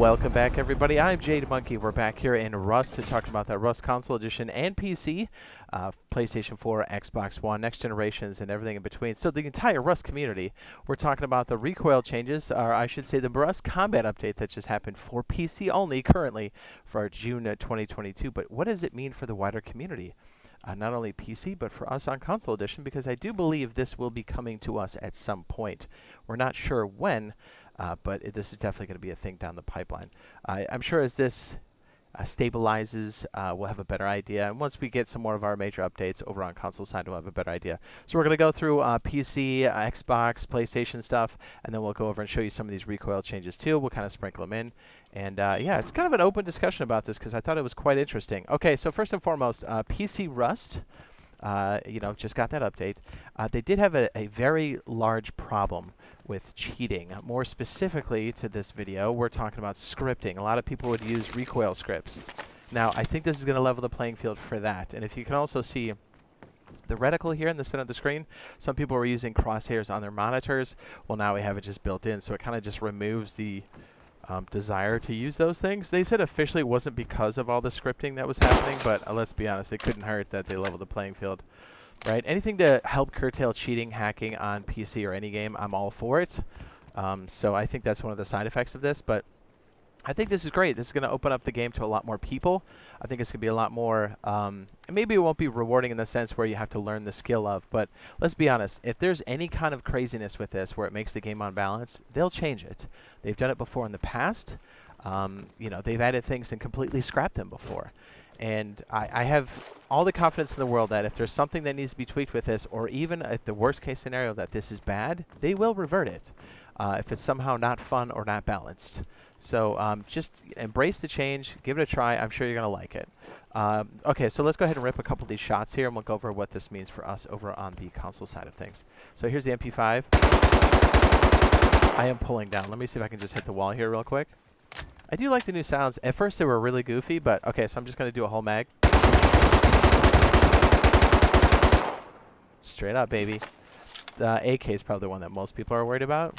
Welcome back, everybody. I'm Jade Monkey. We're back here in Rust to talk about the Rust Console Edition and PC, PlayStation 4, Xbox One, next generations, and everything in between. So the entire Rust community, we're talking about the recoil changes, or I should say the Rust Combat update that just happened for PC only currently for June 2022. But what does it mean for the wider community? Not only PC, but for us on Console Edition, because I do believe this will be coming to us at some point. We're not sure when, but this is definitely going to be a thing down the pipeline. I'm sure as this stabilizes, we'll have a better idea. And once we get some more of our major updates over on console side, we'll have a better idea. So we're going to go through PC, Xbox, PlayStation stuff, and then we'll go over and show you some of these recoil changes too. We'll kind of sprinkle them in. And yeah, it's kind of an open discussion about this because I thought it was quite interesting. Okay, so first and foremost, PC Rust. Just got that update. They did have a very large problem with cheating. More specifically to this video, we're talking about scripting. A lot of people would use recoil scripts. Now, I think this is going to level the playing field for that. And if you can also see the reticle here in the center of the screen, some people were using crosshairs on their monitors. Well, now we have it just built in, so it kind of just removes the desire to use those things. They said officially it wasn't because of all the scripting that was happening, but let's be honest, it couldn't hurt that they leveled the playing field, right? Anything to help curtail cheating, hacking on PC or any game, I'm all for it. So I think that's one of the side effects of this, but I think this is great. This is going to open up the game to a lot more people. I think it's going to be a lot more, maybe it won't be rewarding in the sense where you have to learn the skill of, but let's be honest, if there's any kind of craziness with this where it makes the game unbalanced, they'll change it. They've done it before in the past. They've added things and completely scrapped them before. And I have all the confidence in the world that if there's something that needs to be tweaked with this, or even at the worst case scenario that this is bad, they will revert it if it's somehow not fun or not balanced. So just embrace the change, give it a try. I'm sure you're going to like it. Okay, so let's go ahead and rip a couple of these shots here, and we'll go over what this means for us over on the console side of things. So here's the MP5. I am pulling down. Let me see if I can just hit the wall here real quick. I do like the new sounds. At first they were really goofy, but okay, so I'm just going to do a whole mag. Straight up, baby. The AK is probably the one that most people are worried about.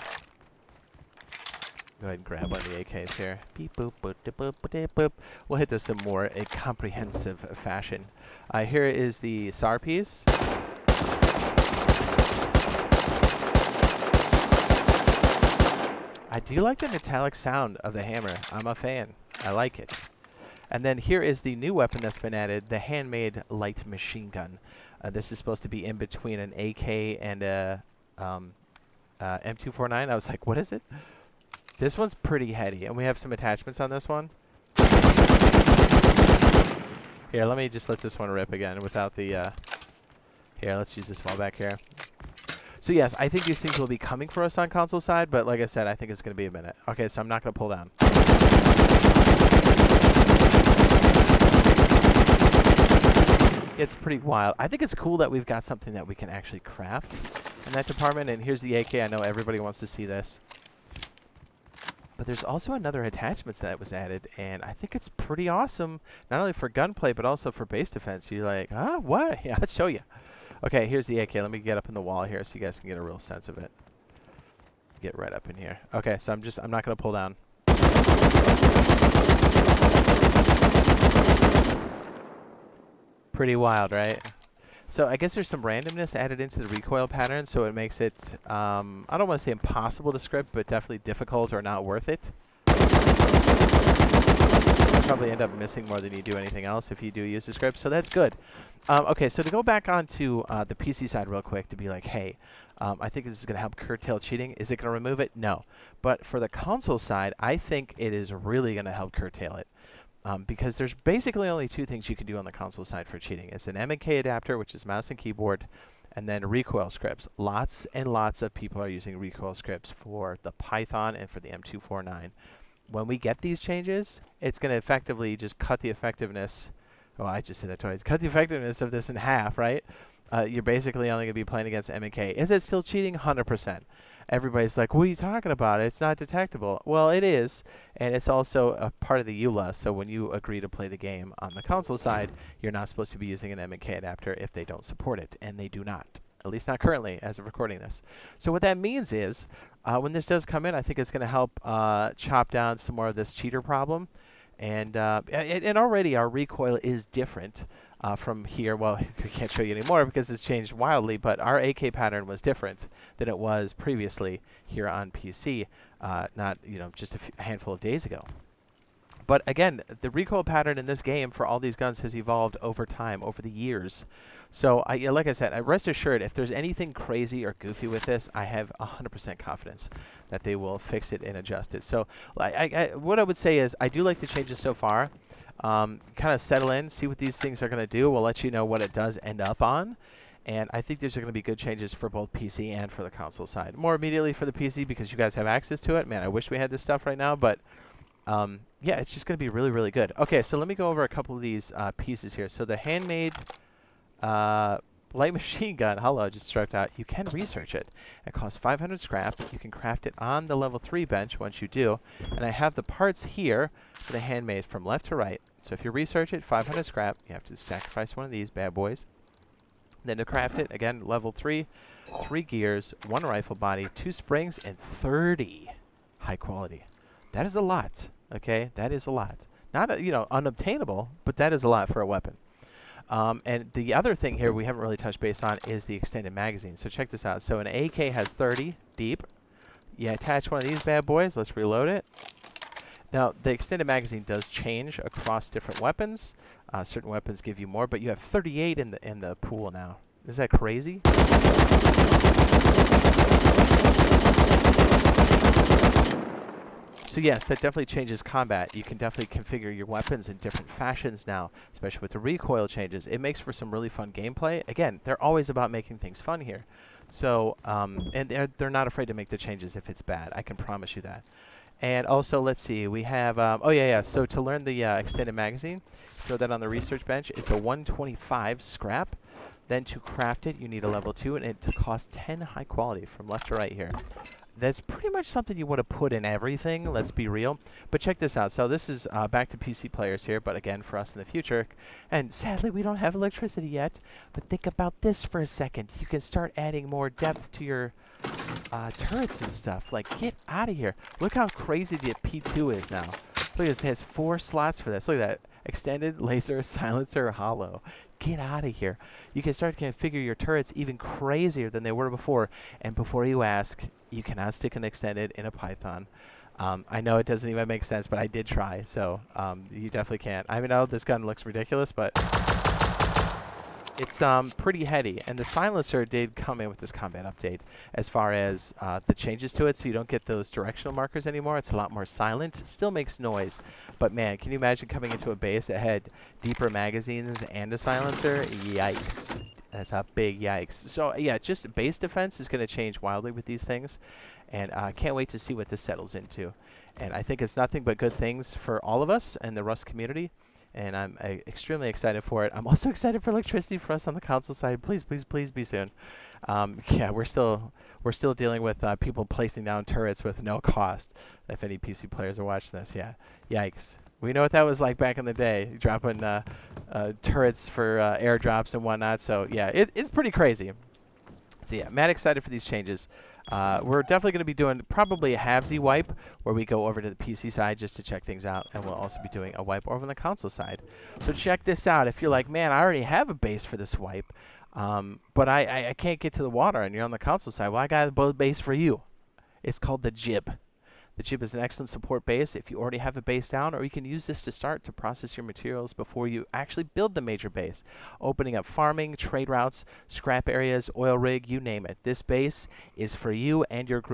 Go ahead and grab one of the AKs here. Beep, boop, boop, boop, boop, boop. We'll hit this in more a comprehensive fashion. Here is the SAR piece. I do like the metallic sound of the hammer. I'm a fan. I like it. And then here is the new weapon that's been added, the handmade light machine gun. This is supposed to be in between an AK and a M249. I was like, what is it? This one's pretty heady, and we have some attachments on this one. Here, let me just let this one rip again without the... Here, let's use this one back here. So yes, I think these things will be coming for us on console side, but like I said, I think it's going to be a minute. Okay, so I'm not going to pull down. It's pretty wild. I think it's cool that we've got something that we can actually craft in that department, and here's the AK. I know everybody wants to see this. But there's also another attachment that was added, and I think it's pretty awesome, not only for gunplay, but also for base defense. You're like, huh, what? Yeah, I'll show you. Okay, here's the AK. Let me get up in the wall here so you guys can get a real sense of it. Get right up in here. Okay, so I'm not going to pull down. Pretty wild, right? So I guess there's some randomness added into the recoil pattern, so it makes it, I don't want to say impossible to script, but definitely difficult or not worth it. You'll probably end up missing more than you do anything else if you do use the script, so that's good. Okay, so to go back onto the PC side real quick to be like, hey, I think this is going to help curtail cheating. Is it going to remove it? No. But for the console side, I think it is really going to help curtail it. Because there's basically only two things you can do on the console side for cheating. It's an M&K adapter, which is mouse and keyboard, and then recoil scripts. Lots and lots of people are using recoil scripts for the Python and for the M249. When we get these changes, it's going to effectively just cut the effectiveness. Oh, I just said that twice. Cut the effectiveness of this in half, right? You're basically only going to be playing against M&K. Is it still cheating? 100%. Everybody's like, what are you talking about? It's not detectable. Well, it is, and it's also a part of the EULA, so when you agree to play the game on the console side, you're not supposed to be using an M&K adapter if they don't support it, and they do not. at least not currently as of recording this. So what that means is, when this does come in, I think it's going to help chop down some more of this cheater problem. And already our recoil is different from here. Well, we can't show you anymore because it's changed wildly, but our AK pattern was different than it was previously here on PC, not just a handful of days ago. But again, the recoil pattern in this game for all these guns has evolved over time, over the years. So, like I said, rest assured, if there's anything crazy or goofy with this, I have 100% confidence that they will fix it and adjust it. So, what I would say is, I do like the changes so far. Kind of settle in, see what these things are going to do. We'll let you know what it does end up on. And I think these are going to be good changes for both PC and for the console side. More immediately for the PC because you guys have access to it. Man, I wish we had this stuff right now, but yeah, it's just going to be really, really good. Okay, so let me go over a couple of these pieces here. So the handmade light machine gun, hello, just struck out. You can research it. It costs 500 scrap. You can craft it on the level 3 bench once you do. And I have the parts here for the handmade from left to right. So if you research it, 500 scrap, you have to sacrifice one of these bad boys. Then to craft it, again, level 3, 3 gears, 1 rifle body, 2 springs, and 30 high quality. That is a lot, okay? That is a lot. Not, unobtainable, but that is a lot for a weapon. And the other thing here we haven't really touched base on is the extended magazine. So check this out. So an AK has 30 deep. You attach one of these bad boys. Let's reload it. Now, the extended magazine does change across different weapons. Certain weapons give you more, but you have 38 in the pool now. Is that crazy? So yes, that definitely changes combat. You can definitely configure your weapons in different fashions now, especially with the recoil changes. It makes for some really fun gameplay. Again, they're always about making things fun here. So, and they're not afraid to make the changes if it's bad. I can promise you that. And also, let's see, we have, oh yeah, so to learn the extended magazine, throw that on the research bench. It's a 125 scrap. Then to craft it, you need a level 2, and it costs 10 high quality from left to right here. That's pretty much something you want to put in everything, let's be real. But check this out. So this is back to PC players here, but again, for us in the future. And sadly, we don't have electricity yet. But think about this for a second. You can start adding more depth to your turrets and stuff. Like, get out of here. Look how crazy the P2 is now. Look, it has 4 slots for this. Look at that. Extended, laser, silencer, hollow. Get out of here. You can start to configure your turrets even crazier than they were before. And before you ask, you cannot stick an extended in a Python. I know it doesn't even make sense, but I did try. So you definitely can't. I know this gun looks ridiculous, but it's pretty heady. And the silencer did come in with this combat update as far as the changes to it, so you don't get those directional markers anymore. It's a lot more silent. It still makes noise. But man, can you imagine coming into a base that had deeper magazines and a silencer? Yikes. That's a big yikes. So yeah, just base defense is going to change wildly with these things. And I can't wait to see what this settles into. And I think it's nothing but good things for all of us and the Rust community. And I'm extremely excited for it. I'm also excited for electricity for us on the console side. Please, please, please be soon. Yeah, we're still dealing with people placing down turrets with no cost. If any PC players are watching this, yeah, yikes. We know what that was like back in the day, dropping turrets for airdrops and whatnot. So yeah, it's pretty crazy. So yeah, mad excited for these changes. We're definitely going to be doing probably a halvesy wipe where we go over to the PC side just to check things out, and we'll also be doing a wipe over on the console side. So check this out. If you're like, man, I already have a base for this wipe, but I can't get to the water, and you're on the console side, well, I got a base for you. It's called the Jib. The Jib is an excellent support base if you already have a base down, or you can use this to start to process your materials before you actually build the major base, opening up farming, trade routes, scrap areas, oil rig, you name it. This base is for you and your group.